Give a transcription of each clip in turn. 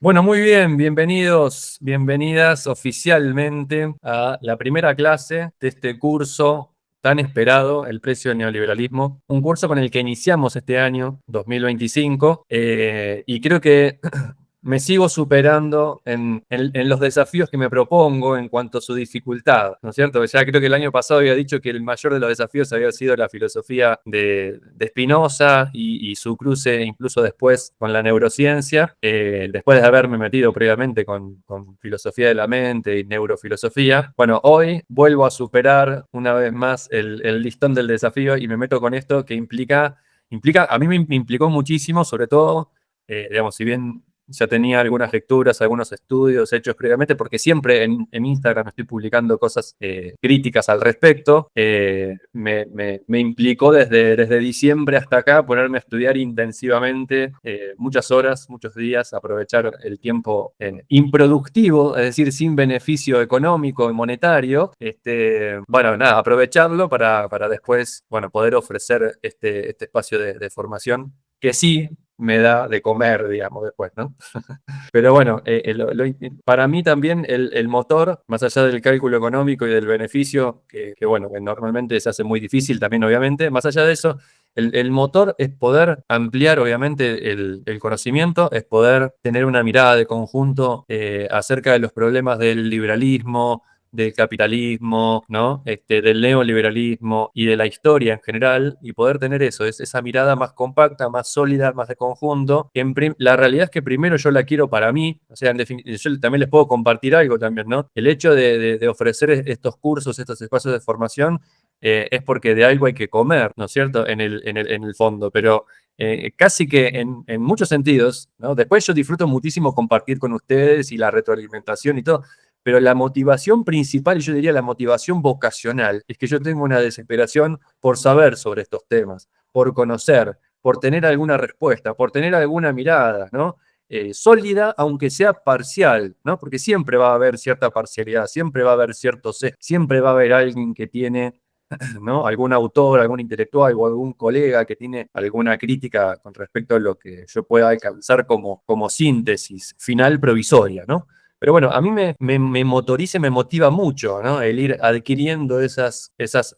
Bueno, muy bien, bienvenidos, bienvenidas oficialmente a la primera clase de este curso tan esperado, El precio del neoliberalismo, un curso con el que iniciamos este año 2025 y creo que me sigo superando en los desafíos que me propongo en cuanto a su dificultad, ¿no es cierto? Ya creo que el año pasado había dicho que el mayor de los desafíos había sido la filosofía de Spinoza y su cruce incluso después con la neurociencia, después de haberme metido previamente con filosofía de la mente y neurofilosofía. Bueno, hoy vuelvo a superar una vez más el listón del desafío y me meto con esto que implica a mí me implicó muchísimo, sobre todo, digamos, si bien ya tenía algunas lecturas, algunos estudios hechos previamente, porque siempre en Instagram estoy publicando cosas críticas al respecto. Me implicó desde diciembre hasta acá ponerme a estudiar intensivamente muchas horas, muchos días, aprovechar el tiempo improductivo, es decir, sin beneficio económico y monetario. Bueno, nada, aprovecharlo para después, bueno, poder ofrecer este espacio de formación que sí me da de comer, digamos, después, ¿no? Pero bueno, para mí también el motor, más allá del cálculo económico y del beneficio, bueno, que normalmente se hace muy difícil también, obviamente, más allá de eso, el motor es poder ampliar, obviamente, el conocimiento, es poder tener una mirada de conjunto acerca de los problemas del liberalismo, del capitalismo, ¿no? Del neoliberalismo y de la historia en general, y poder tener eso, es esa mirada más compacta, más sólida, más de conjunto. La realidad es que primero yo la quiero para mí, o sea, yo también les puedo compartir algo también, ¿no? El hecho de ofrecer estos cursos, estos espacios de formación, es porque de algo hay que comer, ¿no es cierto? En el fondo, pero casi que en muchos sentidos, ¿no? Después yo disfruto muchísimo compartir con ustedes y la retroalimentación y todo, pero la motivación principal, y yo diría la motivación vocacional, es que yo tengo una desesperación por saber sobre estos temas, por conocer, por tener alguna respuesta, por tener alguna mirada, ¿no? Sólida, aunque sea parcial, ¿no? Porque siempre va a haber cierta parcialidad, siempre va a haber siempre va a haber alguien que tiene, ¿no? Algún autor, algún intelectual o algún colega que tiene alguna crítica con respecto a lo que yo pueda alcanzar como síntesis final provisoria, ¿no? Pero bueno, a mí me motoriza y me motiva mucho, ¿no? El ir adquiriendo esas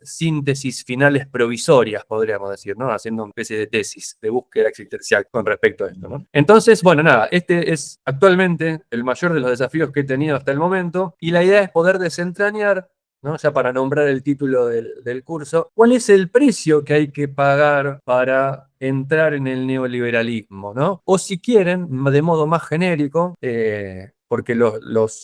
síntesis finales provisorias, podríamos decir, ¿no? Haciendo una especie de tesis, de búsqueda existencial con respecto a esto, ¿no? Entonces, bueno, nada, este es actualmente el mayor de los desafíos que he tenido hasta el momento y la idea es poder desentrañar, ¿no? Ya para nombrar el título del curso, ¿cuál es el precio que hay que pagar para entrar en el neoliberalismo, ¿no? O si quieren, de modo más genérico, porque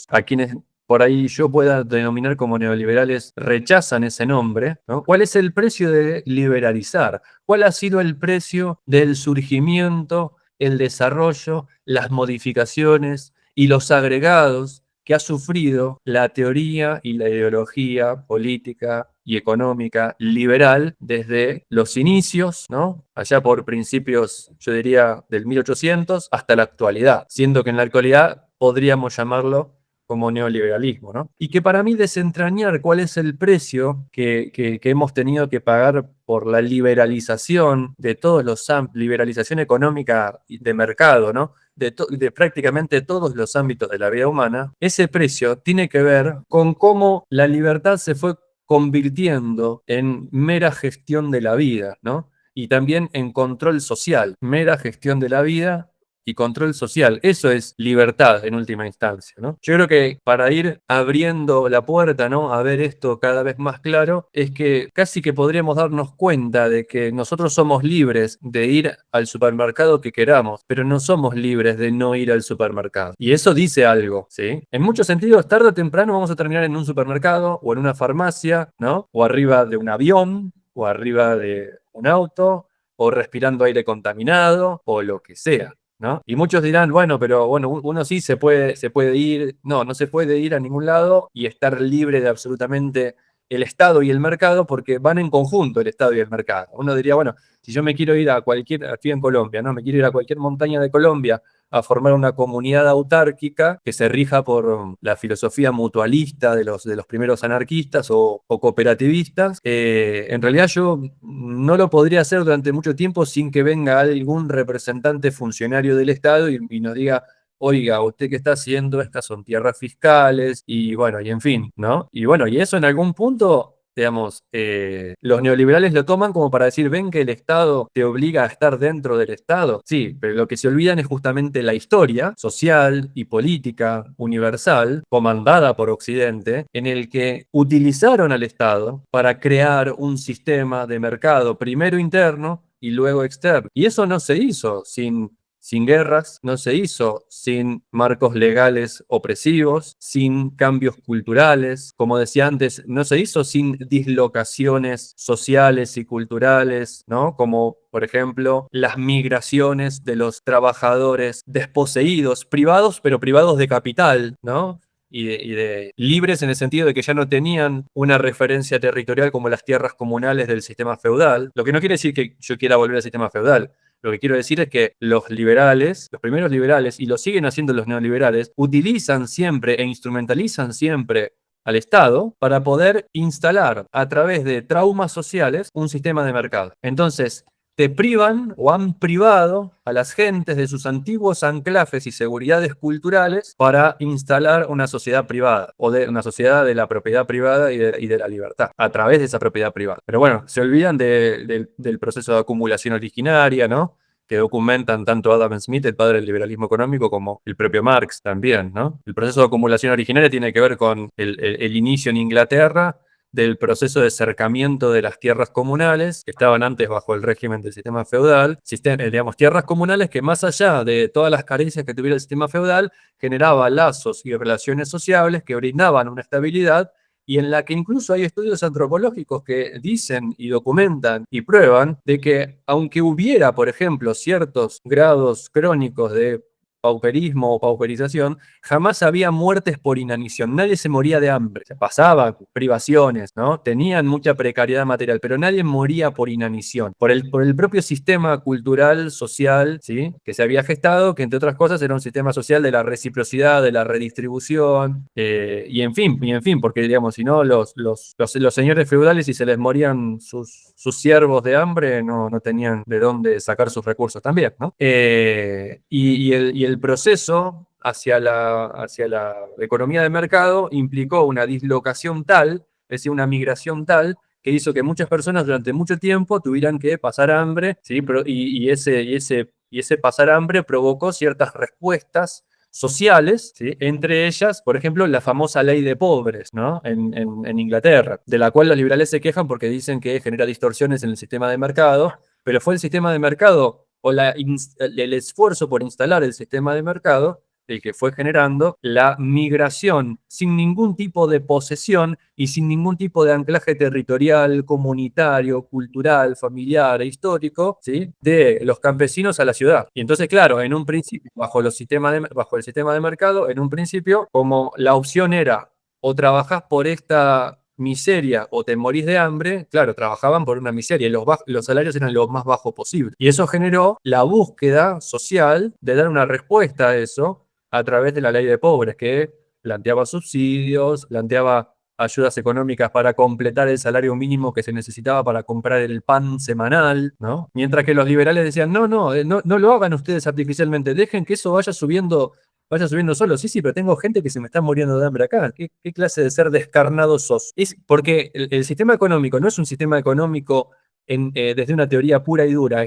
a quienes por ahí yo pueda denominar como neoliberales rechazan ese nombre, ¿no? ¿Cuál es el precio de liberalizar? ¿Cuál ha sido el precio del surgimiento, el desarrollo, las modificaciones y los agregados que ha sufrido la teoría y la ideología política y económica liberal desde los inicios, ¿no? Allá por principios, yo diría, del 1800 hasta la actualidad, siendo que en la actualidad podríamos llamarlo como neoliberalismo, ¿no? Y que para mí desentrañar cuál es el precio que hemos tenido que pagar por la liberalización de todos los liberalización económica y de mercado, ¿no? De prácticamente todos los ámbitos de la vida humana, ese precio tiene que ver con cómo la libertad se fue convirtiendo en mera gestión de la vida, ¿no? Y también en control social, mera gestión de la vida y control social. Eso es libertad en última instancia, ¿no? Yo creo que para ir abriendo la puerta, ¿no? A ver esto cada vez más claro, es que casi que podríamos darnos cuenta de que nosotros somos libres de ir al supermercado que queramos, pero no somos libres de no ir al supermercado. Y eso dice algo, ¿sí? En muchos sentidos, tarde o temprano vamos a terminar en un supermercado o en una farmacia, ¿no? O arriba de un avión, o arriba de un auto, o respirando aire contaminado, o lo que sea, ¿no? Y muchos dirán, bueno, pero bueno, uno sí se puede ir, no se puede ir a ningún lado y estar libre de absolutamente el Estado y el mercado porque van en conjunto el Estado y el mercado. Uno diría, bueno, si yo me quiero ir aquí en Colombia, ¿no? Me quiero ir a cualquier montaña de Colombia a formar una comunidad autárquica que se rija por la filosofía mutualista de los primeros anarquistas o cooperativistas. En realidad yo no lo podría hacer durante mucho tiempo sin que venga algún representante funcionario del Estado y nos diga, oiga, ¿usted qué está haciendo? Estas son tierras fiscales y bueno, y en fin, ¿no? Y bueno, y eso en algún punto, digamos, los neoliberales lo toman como para decir, ven que el Estado te obliga a estar dentro del Estado. Sí, pero lo que se olvidan es justamente la historia social y política universal, comandada por Occidente, en el que utilizaron al Estado para crear un sistema de mercado, primero interno y luego externo. Y eso no se hizo sin guerras, no se hizo sin marcos legales opresivos, sin cambios culturales, como decía antes, no se hizo sin dislocaciones sociales y culturales, ¿no? Como por ejemplo las migraciones de los trabajadores desposeídos, privados, pero privados de capital, ¿no? Y de libres en el sentido de que ya no tenían una referencia territorial como las tierras comunales del sistema feudal, lo que no quiere decir que yo quiera volver al sistema feudal. Lo que quiero decir es que los liberales, los primeros liberales, y lo siguen haciendo los neoliberales, utilizan siempre e instrumentalizan siempre al Estado para poder instalar a través de traumas sociales un sistema de mercado. Entonces, te privan o han privado a las gentes de sus antiguos anclajes y seguridades culturales para instalar una sociedad privada o de una sociedad de la propiedad privada y de la libertad a través de esa propiedad privada. Pero bueno, se olvidan del proceso de acumulación originaria, ¿no? Que documentan tanto Adam Smith, el padre del liberalismo económico, como el propio Marx también, ¿no? El proceso de acumulación originaria tiene que ver con el inicio en Inglaterra del proceso de cercamiento de las tierras comunales que estaban antes bajo el régimen del sistema feudal, digamos, tierras comunales que más allá de todas las carencias que tuviera el sistema feudal, generaba lazos y relaciones sociables que brindaban una estabilidad y en la que incluso hay estudios antropológicos que dicen y documentan y prueban de que aunque hubiera, por ejemplo, ciertos grados crónicos de pauperismo o pauperización, jamás había muertes por inanición, nadie se moría de hambre, se pasaba privaciones, ¿no? Tenían mucha precariedad material, pero nadie moría por inanición, por el propio sistema cultural, social, ¿sí? Que se había gestado, que entre otras cosas era un sistema social de la reciprocidad, de la redistribución, y en fin, porque digamos, si no, los señores feudales, si se les morían sus siervos de hambre, no tenían de dónde sacar sus recursos también, ¿no? Y el proceso hacia la economía de mercado implicó una dislocación tal, es decir, una migración tal, que hizo que muchas personas durante mucho tiempo tuvieran que pasar hambre, ¿sí? Y ese pasar hambre provocó ciertas respuestas sociales, ¿sí? Entre ellas, por ejemplo, la famosa ley de pobres, ¿no? En Inglaterra, de la cual los liberales se quejan porque dicen que genera distorsiones en el sistema de mercado, pero fue el sistema de mercado o el esfuerzo por instalar el sistema de mercado el que fue generando la migración sin ningún tipo de posesión y sin ningún tipo de anclaje territorial, comunitario, cultural, familiar e histórico, ¿sí? De los campesinos a la ciudad. Y entonces, claro, en un principio, bajo el sistema de mercado, en un principio, como la opción era o trabajás por esta miseria o te morís de hambre, claro, trabajaban por una miseria y los salarios eran lo más bajos posible. Y eso generó la búsqueda social de dar una respuesta a eso a través de la ley de pobres, que planteaba subsidios, planteaba ayudas económicas para completar el salario mínimo que se necesitaba para comprar el pan semanal, ¿no? Mientras que los liberales decían, no, no, no lo hagan ustedes artificialmente, dejen que eso vaya subiendo solo. Sí, sí, pero tengo gente que se me está muriendo de hambre acá. ¿Qué clase de ser descarnado sos? Es porque el sistema económico no es un sistema económico desde una teoría pura y dura.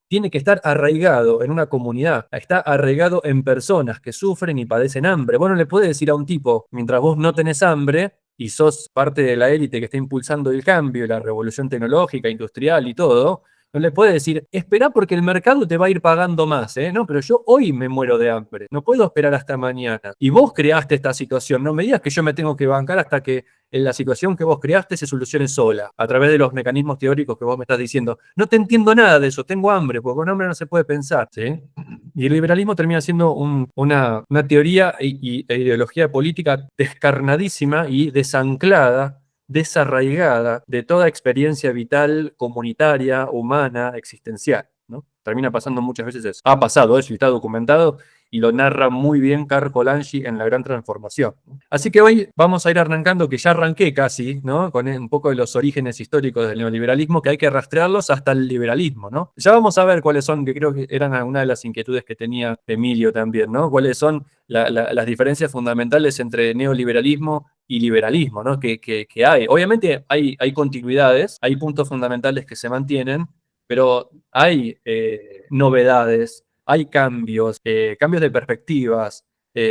Tiene que estar arraigado en una comunidad, está arraigado en personas que sufren y padecen hambre. Vos no le podés decir a un tipo, mientras vos no tenés hambre y sos parte de la élite que está impulsando el cambio, la revolución tecnológica, industrial y todo, no le puede decir, espera porque el mercado te va a ir pagando más, ¿eh? No, pero yo hoy me muero de hambre, no puedo esperar hasta mañana. Y vos creaste esta situación, no me digas que yo me tengo que bancar hasta que en la situación que vos creaste se solucione sola, a través de los mecanismos teóricos que vos me estás diciendo. No te entiendo nada de eso, tengo hambre, porque con hambre no se puede pensar, ¿sí? Y el liberalismo termina siendo una teoría e ideología política descarnadísima y desanclada, desarraigada de toda experiencia vital, comunitaria, humana, existencial, ¿no? Termina pasando muchas veces eso. Ha pasado eso y está documentado y lo narra muy bien Carl Polanyi en La Gran Transformación. Así que hoy vamos a ir arrancando, que ya arranqué casi, ¿no? Con un poco de los orígenes históricos del neoliberalismo, que hay que rastrearlos hasta el liberalismo, ¿no? Ya vamos a ver cuáles son, que creo que eran algunas de las inquietudes que tenía Emilio también, ¿no? Cuáles son las diferencias fundamentales entre neoliberalismo y liberalismo, ¿no? Que hay. Obviamente hay continuidades, hay puntos fundamentales que se mantienen, pero hay novedades, hay cambios, cambios de perspectivas,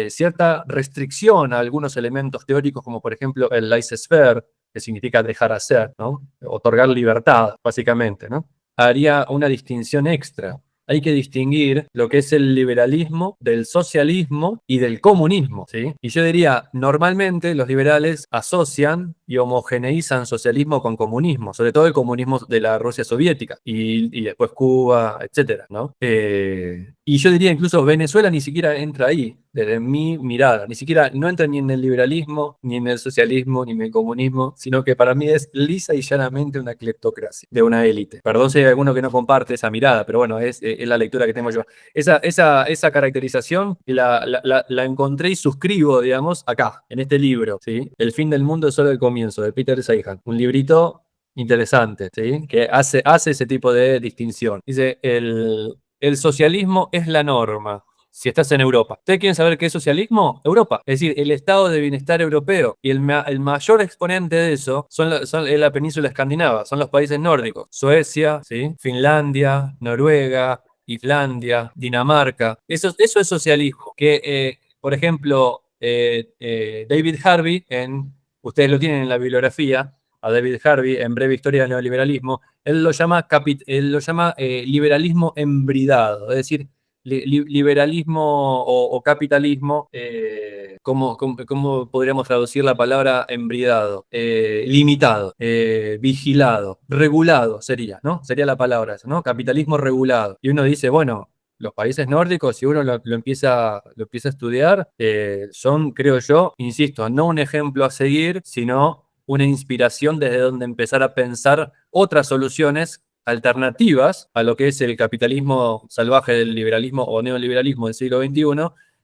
cierta restricción a algunos elementos teóricos, como por ejemplo el laissez-faire, que significa dejar hacer, ¿no? Otorgar libertad, básicamente, ¿no? Haría una distinción extra. Hay que distinguir lo que es el liberalismo del socialismo y del comunismo, ¿sí? Y yo diría, normalmente los liberales asocian y homogeneizan socialismo con comunismo, sobre todo el comunismo de la Rusia soviética y después Cuba, etcétera, ¿no? Y yo diría incluso Venezuela ni siquiera entra ahí, desde mi mirada, ni siquiera no entra ni en el liberalismo, ni en el socialismo, ni en el comunismo, sino que para mí es lisa y llanamente una cleptocracia de una élite. Perdón si hay alguno que no comparte esa mirada, pero bueno, es la lectura que tengo yo. Esa caracterización la encontré y suscribo, digamos, acá, en este libro, ¿sí? El fin del mundo es solo el comienzo, de Peter Seihan. Un librito interesante, ¿sí? Que hace ese tipo de distinción. Dice, el socialismo es la norma. Si estás en Europa. ¿Ustedes quieren saber qué es socialismo? Europa. Es decir, el estado de bienestar europeo. Y el mayor exponente de eso es la península escandinava, son los países nórdicos. Suecia, ¿sí? Finlandia, Noruega, Islandia, Dinamarca. Eso es socialismo. Por ejemplo, David Harvey, ustedes lo tienen en la bibliografía, a David Harvey, en Breve Historia del Neoliberalismo, él lo llama liberalismo embridado, es decir, liberalismo o capitalismo, ¿cómo podríamos traducir la palabra embridado? Limitado, vigilado, regulado sería, ¿no? Sería la palabra esa, ¿no? Capitalismo regulado. Y uno dice, bueno, los países nórdicos, si uno lo empieza a estudiar, son, creo yo, insisto, no un ejemplo a seguir, sino una inspiración desde donde empezar a pensar otras soluciones alternativas a lo que es el capitalismo salvaje del liberalismo o neoliberalismo del siglo XXI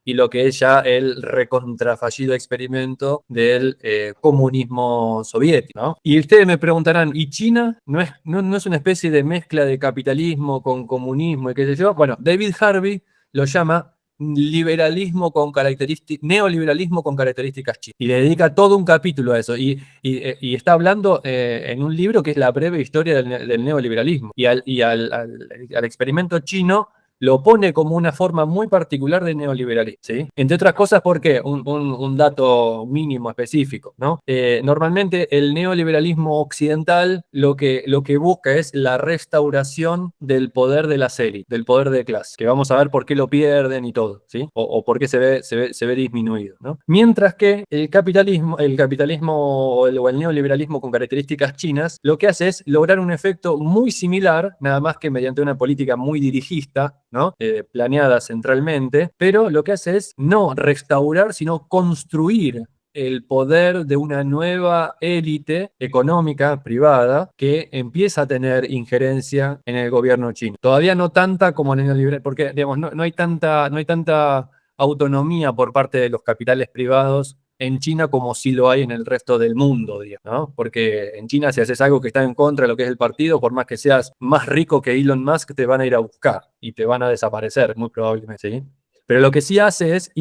y lo que es ya el recontrafallido experimento del comunismo soviético, ¿no? Y ustedes me preguntarán, ¿y China no es una especie de mezcla de capitalismo con comunismo y qué sé yo? Bueno, David Harvey lo llama neoliberalismo con características chinas. Y le dedica todo un capítulo a eso. Y está hablando en un libro que es La breve historia del neoliberalismo. Al experimento chino lo pone como una forma muy particular de neoliberalismo, ¿sí? Entre otras cosas, ¿por qué? Un dato mínimo específico, ¿no? Normalmente el neoliberalismo occidental lo que busca es la restauración del poder de las élites, del poder de clase, que vamos a ver por qué lo pierden y todo, ¿sí? O por qué se ve disminuido, ¿no? Mientras que el capitalismo o el neoliberalismo con características chinas, lo que hace es lograr un efecto muy similar, nada más que mediante una política muy dirigista, ¿no? Planeada centralmente, pero lo que hace es no restaurar, sino construir el poder de una nueva élite económica privada que empieza a tener injerencia en el gobierno chino. Todavía no tanta como en el neoliberal, porque digamos, no hay tanta autonomía por parte de los capitales privados en China como si lo hay en el resto del mundo, digamos, ¿no? Porque en China si haces algo que está en contra de lo que es el partido, por más que seas más rico que Elon Musk, te van a ir a buscar y te van a desaparecer, muy probablemente, ¿sí? Pero lo que sí hace es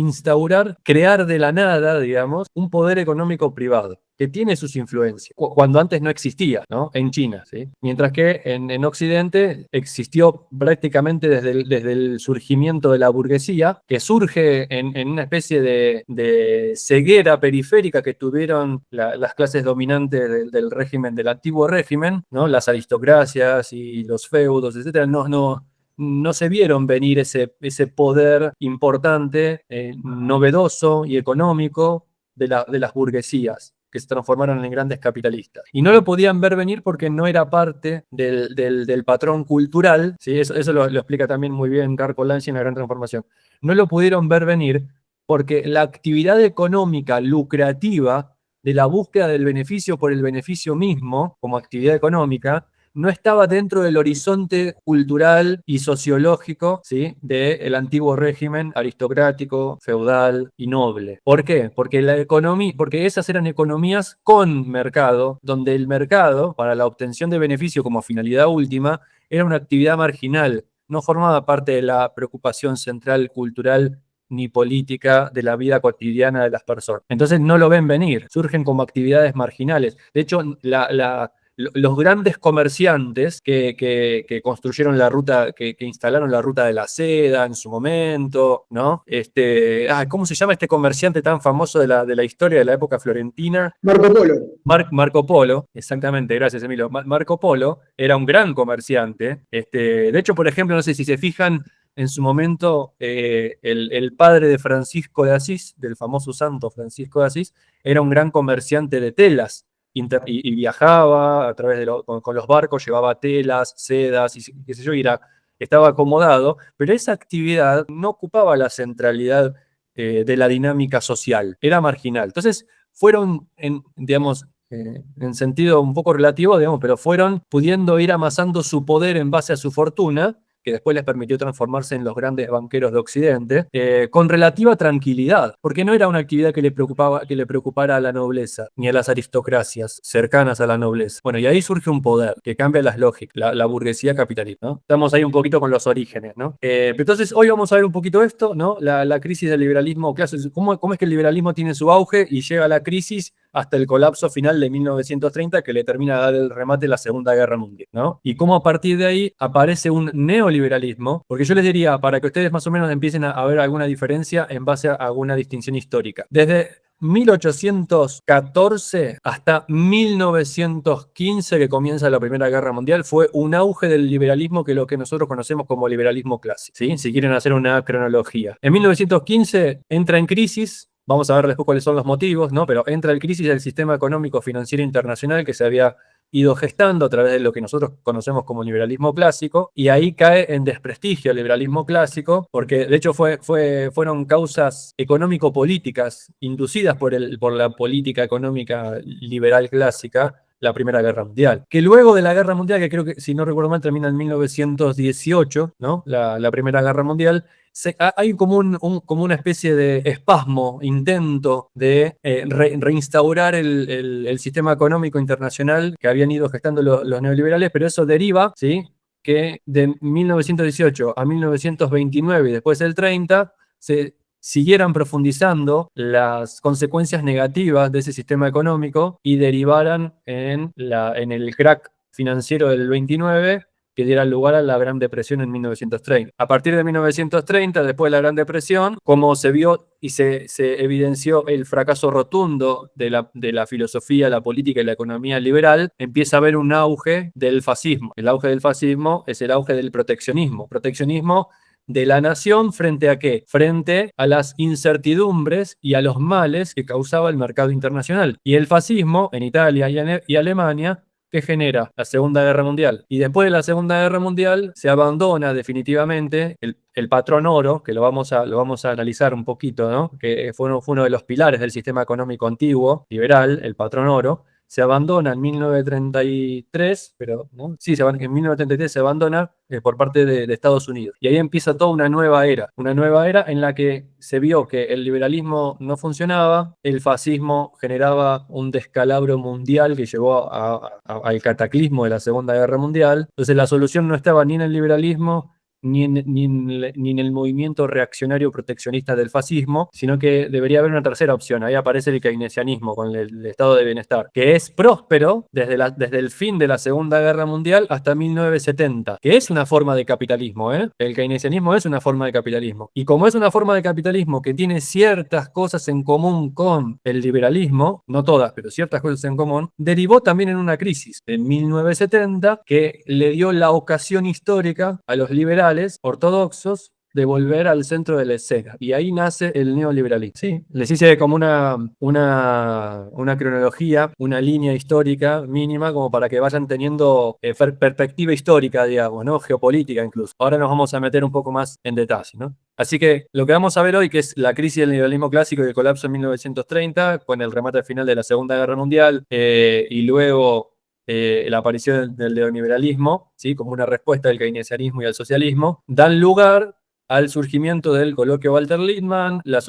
crear de la nada, digamos, un poder económico privado que tiene sus influencias, cuando antes no existía, ¿no? En China, ¿sí? Mientras que en Occidente existió prácticamente desde el surgimiento de la burguesía, que surge en una especie de ceguera periférica que tuvieron las clases dominantes del régimen, del antiguo régimen, ¿no? Las aristocracias y los feudos, etcétera, no se vieron venir ese poder importante, novedoso y económico de las burguesías, que se transformaron en grandes capitalistas. Y no lo podían ver venir porque no era parte del patrón cultural, ¿sí? Eso lo explica también muy bien Carl Polanyi en La Gran Transformación. No lo pudieron ver venir porque la actividad económica lucrativa de la búsqueda del beneficio por el beneficio mismo, como actividad económica, no estaba dentro del horizonte cultural y sociológico, ¿sí?, del antiguo régimen aristocrático, feudal y noble. ¿Por qué? Porque esas eran economías con mercado, donde el mercado, para la obtención de beneficio como finalidad última, era una actividad marginal, no formaba parte de la preocupación central cultural ni política de la vida cotidiana de las personas. Entonces no lo ven venir, surgen como actividades marginales. De hecho, los grandes comerciantes que construyeron la ruta, que instalaron la ruta de la seda en su momento, ¿no? ¿Cómo se llama este comerciante tan famoso de la historia de la época florentina? Marco Polo. Marco Polo, exactamente, gracias Emilio. Marco Polo era un gran comerciante. De hecho, por ejemplo, no sé si se fijan, en su momento, el padre de Francisco de Asís, del famoso santo Francisco de Asís, era un gran comerciante de telas y viajaba a través con los barcos, llevaba telas, sedas y qué sé yo, estaba acomodado, pero esa actividad no ocupaba la centralidad de la dinámica social, era marginal. Entonces, fueron, digamos, en sentido un poco relativo, digamos, pero fueron pudiendo ir amasando su poder en base a su fortuna, que después les permitió transformarse en los grandes banqueros de Occidente, con relativa tranquilidad, porque no era una actividad que le preocupara a la nobleza, ni a las aristocracias cercanas a la nobleza. Bueno, y ahí surge un poder que cambia las lógicas, la burguesía capitalista, ¿no? Estamos ahí un poquito con los orígenes, ¿no? Entonces, hoy vamos a ver un poquito esto, ¿no? La crisis del liberalismo clásico, cómo es que el liberalismo tiene su auge y llega a la crisis hasta el colapso final de 1930, que le termina de dar el remate la Segunda Guerra Mundial, ¿no? Y cómo a partir de ahí aparece un neoliberalismo, porque yo les diría, para que ustedes más o menos empiecen a ver alguna diferencia en base a alguna distinción histórica. Desde 1814 hasta 1915, que comienza la Primera Guerra Mundial, fue un auge del liberalismo, que es lo que nosotros conocemos como liberalismo clásico, ¿sí? Si quieren hacer una cronología. En 1915 entra en crisis. Vamos a ver después cuáles son los motivos, ¿no? Pero entra en crisis el sistema económico financiero internacional que se había ido gestando a través de lo que nosotros conocemos como liberalismo clásico, y ahí cae en desprestigio el liberalismo clásico, porque de hecho fueron causas económico-políticas inducidas por la política económica liberal clásica, la Primera Guerra Mundial. Que luego de la Guerra Mundial, que creo que, si no recuerdo mal, termina en 1918, ¿no? La Primera Guerra Mundial, hay como una especie de espasmo, intento de reinstaurar el sistema económico internacional que habían ido gestando los neoliberales, pero eso deriva, ¿sí?, que de 1918 a 1929 y después del 30 se siguieran profundizando las consecuencias negativas de ese sistema económico y derivaran en el crack financiero del 29, que diera lugar a la Gran Depresión en 1930. A partir de 1930, después de la Gran Depresión, como se vio y se evidenció el fracaso rotundo de la filosofía, la política y la economía liberal, empieza a haber un auge del fascismo. El auge del fascismo es el auge del proteccionismo. Proteccionismo de la nación, ¿frente a qué? Frente a las incertidumbres y a los males que causaba el mercado internacional. Y el fascismo en Italia y Alemania, ¿qué genera? La Segunda Guerra Mundial. Y después de la Segunda Guerra Mundial se abandona definitivamente el patrón oro, que lo vamos a analizar un poquito, ¿no? Que fue uno de los pilares del sistema económico antiguo, liberal, el patrón oro. Se abandona en 1933, pero ¿no? Sí, en 1933 se abandona por parte de Estados Unidos. Y ahí empieza toda una nueva era en la que se vio que el liberalismo no funcionaba, el fascismo generaba un descalabro mundial que llevó al cataclismo de la Segunda Guerra Mundial. Entonces la solución no estaba ni en el liberalismo, ni en el movimiento reaccionario proteccionista del fascismo, sino que debería haber una tercera opción. Ahí aparece el keynesianismo con el estado de bienestar, que es próspero desde el fin de la Segunda Guerra Mundial hasta 1970, que es una forma de capitalismo, ¿eh? El keynesianismo es una forma de capitalismo. Y como es una forma de capitalismo que tiene ciertas cosas en común con el liberalismo, no todas, pero ciertas cosas en común, derivó también en una crisis en 1970 que le dio la ocasión histórica a los liberales ortodoxos de volver al centro de la escena. Y ahí nace el neoliberalismo. Sí, les hice como una cronología, una línea histórica mínima, como para que vayan teniendo perspectiva histórica, digamos, ¿no? Geopolítica incluso. Ahora nos vamos a meter un poco más en detalle, ¿no? Así que lo que vamos a ver hoy, que es la crisis del liberalismo clásico y el colapso en 1930, con el remate final de la Segunda Guerra Mundial, y luego la aparición del neoliberalismo, ¿sí? Como una respuesta del keynesianismo y al socialismo, dan lugar al surgimiento del coloquio Walter Lippmann, la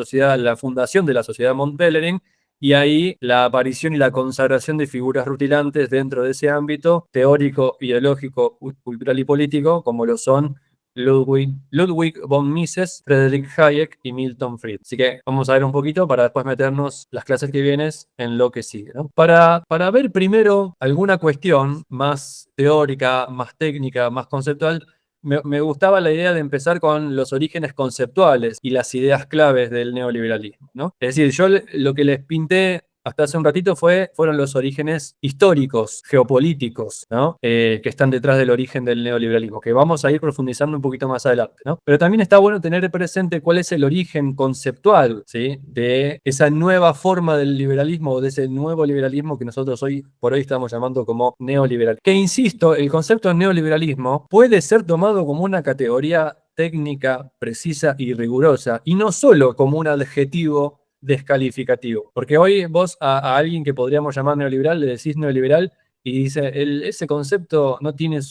fundación de la Sociedad Mont Pelerin, y ahí la aparición y la consagración de figuras rutilantes dentro de ese ámbito teórico, ideológico, cultural y político, como lo son Ludwig von Mises, Friedrich Hayek y Milton Friedman. Así que vamos a ver un poquito para después meternos las clases que vienes en lo que sigue, ¿no? Para ver primero alguna cuestión más teórica, más técnica, más conceptual, me gustaba la idea de empezar con los orígenes conceptuales y las ideas claves del neoliberalismo, ¿no? Es decir, yo lo que les pinté hasta hace un ratito fueron los orígenes históricos, geopolíticos, ¿no? Que están detrás del origen del neoliberalismo, que vamos a ir profundizando un poquito más adelante, ¿no? Pero también está bueno tener presente cuál es el origen conceptual, ¿sí? De esa nueva forma del liberalismo o de ese nuevo liberalismo que nosotros por hoy estamos llamando como neoliberal. Que insisto, el concepto de neoliberalismo puede ser tomado como una categoría técnica, precisa y rigurosa, y no solo como un adjetivo descalificativo. Porque hoy vos a alguien que podríamos llamar neoliberal le decís neoliberal y dice, ese concepto no tiene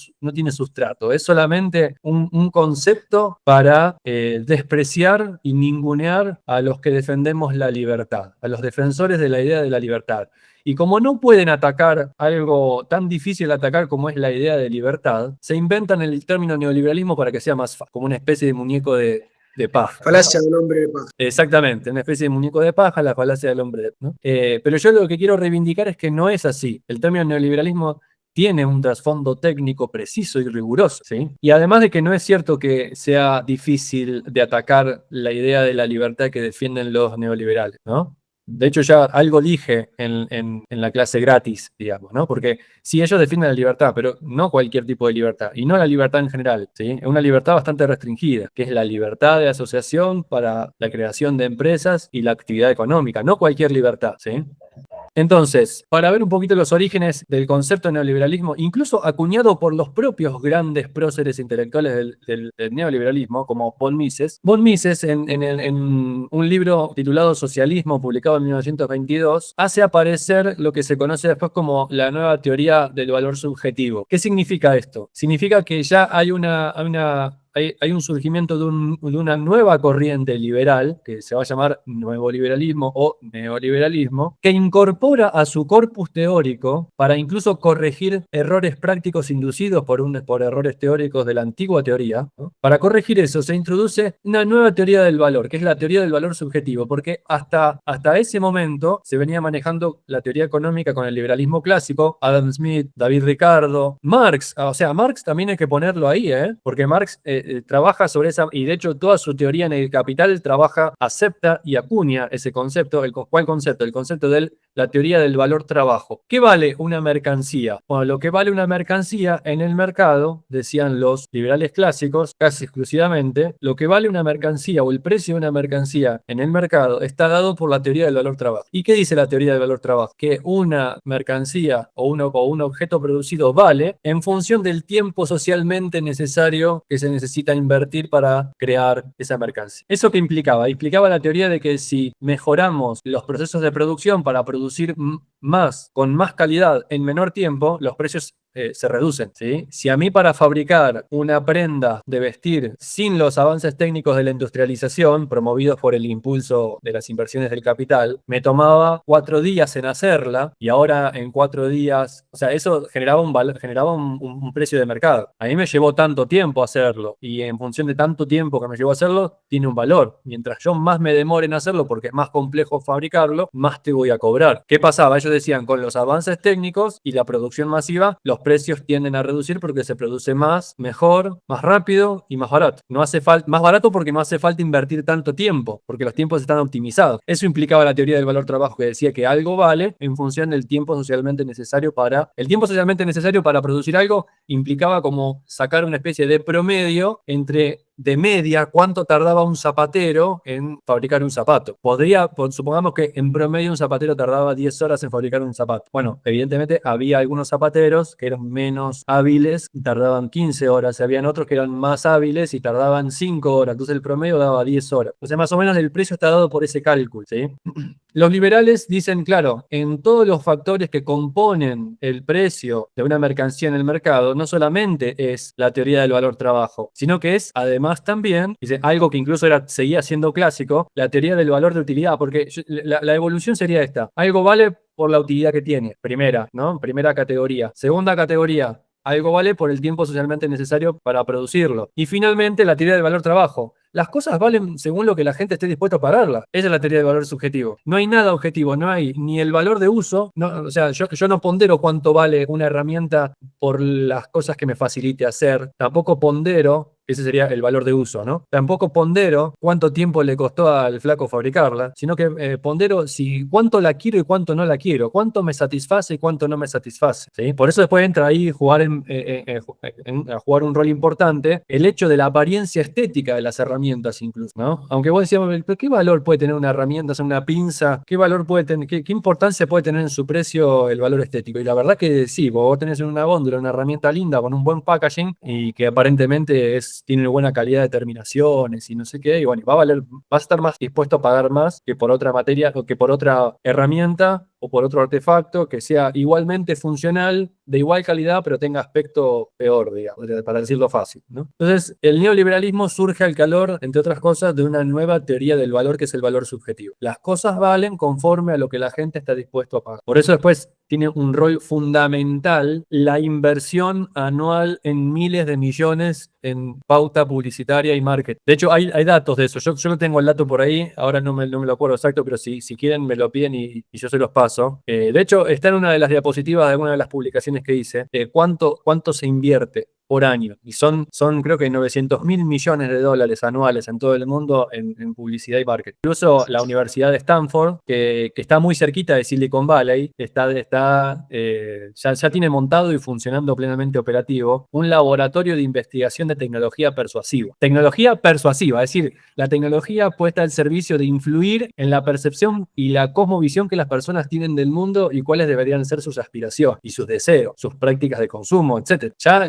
sustrato, es solamente un concepto para despreciar y ningunear a los que defendemos la libertad, a los defensores de la idea de la libertad. Y como no pueden atacar algo tan difícil de atacar como es la idea de libertad, se inventan el término neoliberalismo para que sea más fácil, como una especie de muñeco de paja. Falacia del hombre de paja. Exactamente, una especie de muñeco de paja, la falacia del hombre, ¿no? Pero yo lo que quiero reivindicar es que no es así. El término neoliberalismo tiene un trasfondo técnico preciso y riguroso, ¿sí? Y además de que no es cierto que sea difícil de atacar la idea de la libertad que defienden los neoliberales, ¿no? De hecho, ya algo dije en la clase gratis, digamos, ¿no? Porque sí, ellos defienden la libertad, pero no cualquier tipo de libertad, y no la libertad en general, ¿sí? Es una libertad bastante restringida, que es la libertad de asociación para la creación de empresas y la actividad económica, no cualquier libertad, ¿sí? Entonces, para ver un poquito los orígenes del concepto de neoliberalismo, incluso acuñado por los propios grandes próceres intelectuales del neoliberalismo, como von Mises en un libro titulado Socialismo, publicado en 1922, hace aparecer lo que se conoce después como la nueva teoría del valor subjetivo. ¿Qué significa esto? Significa que ya hay un surgimiento de una nueva corriente liberal, que se va a llamar nuevo liberalismo o neoliberalismo, que incorpora a su corpus teórico para incluso corregir errores prácticos inducidos por errores teóricos de la antigua teoría, ¿no? Para corregir eso se introduce una nueva teoría del valor, que es la teoría del valor subjetivo, porque hasta ese momento se venía manejando la teoría económica con el liberalismo clásico, Adam Smith, David Ricardo, Marx, o sea, Marx también hay que ponerlo ahí, porque Marx trabaja sobre esa, y de hecho toda su teoría en el Capital acepta y acuña ese concepto. ¿Cuál concepto? El concepto de la teoría del valor trabajo. ¿Qué vale una mercancía? Bueno, lo que vale una mercancía en el mercado, decían los liberales clásicos, casi exclusivamente, lo que vale una mercancía o el precio de una mercancía en el mercado está dado por la teoría del valor trabajo. ¿Y qué dice la teoría del valor trabajo? Que una mercancía o un objeto producido vale en función del tiempo socialmente necesario que se necesita invertir para crear esa mercancía. ¿Eso qué implicaba? Implicaba la teoría de que si mejoramos los procesos de producción para producir más, con más calidad, en menor tiempo, los precios se reducen, ¿sí? Si a mí para fabricar una prenda de vestir sin los avances técnicos de la industrialización, promovidos por el impulso de las inversiones del capital, me tomaba 4 días en hacerla, y ahora en 4 días, o sea, eso generaba un precio de mercado. A mí me llevó tanto tiempo hacerlo, y en función de tanto tiempo que me llevó a hacerlo, tiene un valor. Mientras yo más me demore en hacerlo, porque es más complejo fabricarlo, más te voy a cobrar. ¿Qué pasaba? Ellos decían, con los avances técnicos y la producción masiva, los precios tienden a reducir porque se produce más, mejor, más rápido y más barato. No hace falta, más barato porque no hace falta invertir tanto tiempo, porque los tiempos están optimizados. Eso implicaba la teoría del valor trabajo, que decía que algo vale en función del tiempo socialmente necesario para producir algo. Implicaba como sacar una especie de promedio entre, de media, cuánto tardaba un zapatero en fabricar un zapato. Supongamos que en promedio un zapatero tardaba 10 horas en fabricar un zapato. Bueno, evidentemente había algunos zapateros que eran menos hábiles y tardaban 15 horas. Habían otros que eran más hábiles y tardaban 5 horas. Entonces el promedio daba 10 horas. O sea, más o menos el precio está dado por ese cálculo, ¿sí? Los liberales dicen, claro, en todos los factores que componen el precio de una mercancía en el mercado, no solamente es la teoría del valor trabajo, sino que es además también, dice, algo que incluso seguía siendo clásico, la teoría del valor de utilidad, porque la evolución sería esta: algo vale por la utilidad que tiene, primera, ¿no? Primera categoría. Segunda categoría: algo vale por el tiempo socialmente necesario para producirlo. Y finalmente, la teoría del valor trabajo. Las cosas valen según lo que la gente esté dispuesta a pagarlas. Esa es la teoría del valor subjetivo. No hay nada objetivo, no hay ni el valor de uso. No, o sea, yo no pondero cuánto vale una herramienta por las cosas que me facilite hacer. Tampoco pondero, ese sería el valor de uso, ¿no? Tampoco pondero cuánto tiempo le costó al flaco fabricarla, sino que pondero cuánto la quiero y cuánto no la quiero, cuánto me satisface y cuánto no me satisface, ¿sí? Por eso después entra ahí a jugar un rol importante el hecho de la apariencia estética de las herramientas incluso, ¿no? Aunque vos decías, ¿pero qué valor puede tener una herramienta, o sea, una pinza? ¿Qué valor puede tener, qué importancia puede tener en su precio el valor estético? Y la verdad que sí, vos tenés en una góndola una herramienta linda con un buen packaging y que aparentemente tiene buena calidad de terminaciones y no sé qué, y bueno, vas a estar más dispuesto a pagar más que por otra materia o que por otra herramienta o por otro artefacto que sea igualmente funcional, de igual calidad, pero tenga aspecto peor, digamos, para decirlo fácil, ¿no? Entonces, el neoliberalismo surge al calor, entre otras cosas, de una nueva teoría del valor, que es el valor subjetivo. Las cosas valen conforme a lo que la gente está dispuesto a pagar. Por eso después tiene un rol fundamental la inversión anual en miles de millones en pauta publicitaria y marketing. De hecho, hay datos de eso. Yo no tengo el dato por ahí, ahora no me lo acuerdo exacto, pero si quieren me lo piden y yo se los paso. De hecho, está en una de las diapositivas de alguna de las publicaciones que hice, cuánto se invierte por año. Y son creo que 900.000 millones de dólares anuales en todo el mundo en publicidad y marketing. Incluso la Universidad de Stanford, que está muy cerquita de Silicon Valley, ya tiene montado y funcionando plenamente operativo un laboratorio de investigación de tecnología persuasiva. Tecnología persuasiva, es decir, la tecnología puesta al servicio de influir en la percepción y la cosmovisión que las personas tienen del mundo y cuáles deberían ser sus aspiraciones y sus deseos, sus prácticas de consumo, etc. Ya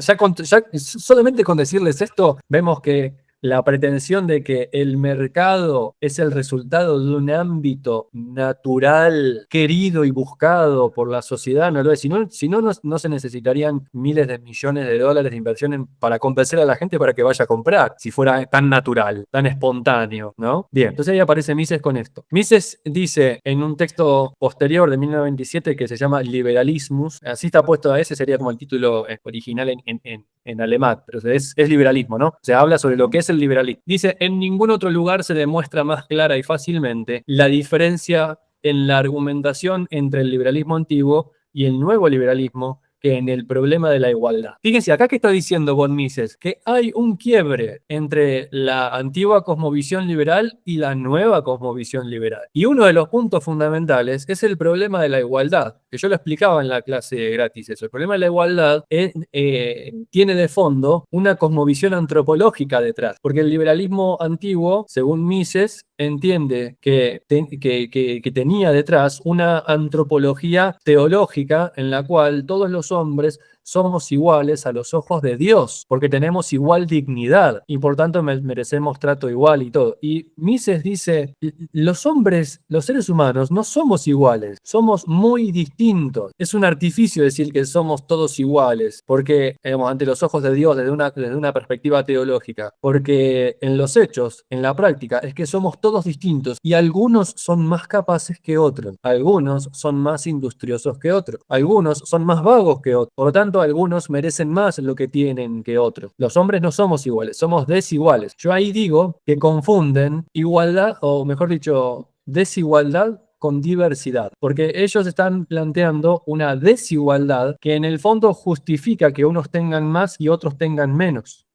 solamente con decirles esto, vemos que la pretensión de que el mercado es el resultado de un ámbito natural, querido y buscado por la sociedad, no lo es. Si no se necesitarían miles de millones de dólares de inversión para convencer a la gente para que vaya a comprar, si fuera tan natural, tan espontáneo, ¿no? Bien, entonces ahí aparece Mises con esto. Mises dice en un texto posterior de 1927 que se llama Liberalismus, así está puesto, ese sería como el título original en alemán, pero es liberalismo, ¿no? Se habla sobre lo que es el liberalismo. Dice: en ningún otro lugar se demuestra más clara y fácilmente la diferencia en la argumentación entre el liberalismo antiguo y el nuevo liberalismo que en el problema de la igualdad. Fíjense, acá que está diciendo von Mises, que hay un quiebre entre la antigua cosmovisión liberal y la nueva cosmovisión liberal. Y uno de los puntos fundamentales es el problema de la igualdad, que yo lo explicaba en la clase gratis eso. El problema de la igualdad tiene de fondo una cosmovisión antropológica detrás, porque el liberalismo antiguo, según Mises, entiende que tenía detrás una antropología teológica en la cual todos los hombres somos iguales a los ojos de Dios, porque tenemos igual dignidad y por tanto merecemos trato igual y todo. Y Mises dice: los hombres, los seres humanos, no somos iguales, somos muy distintos. Es un artificio decir que somos todos iguales, porque ante los ojos de Dios, desde una perspectiva teológica, porque en los hechos, en la práctica, es que somos todos distintos y algunos son más capaces que otros, algunos son más industriosos que otros, algunos son más vagos que otros, por lo tanto algunos merecen más lo que tienen que otros. Los hombres no somos iguales, somos desiguales. Yo ahí digo que confunden igualdad, o mejor dicho, desigualdad con diversidad, porque ellos están planteando una desigualdad que en el fondo justifica que unos tengan más y otros tengan menos.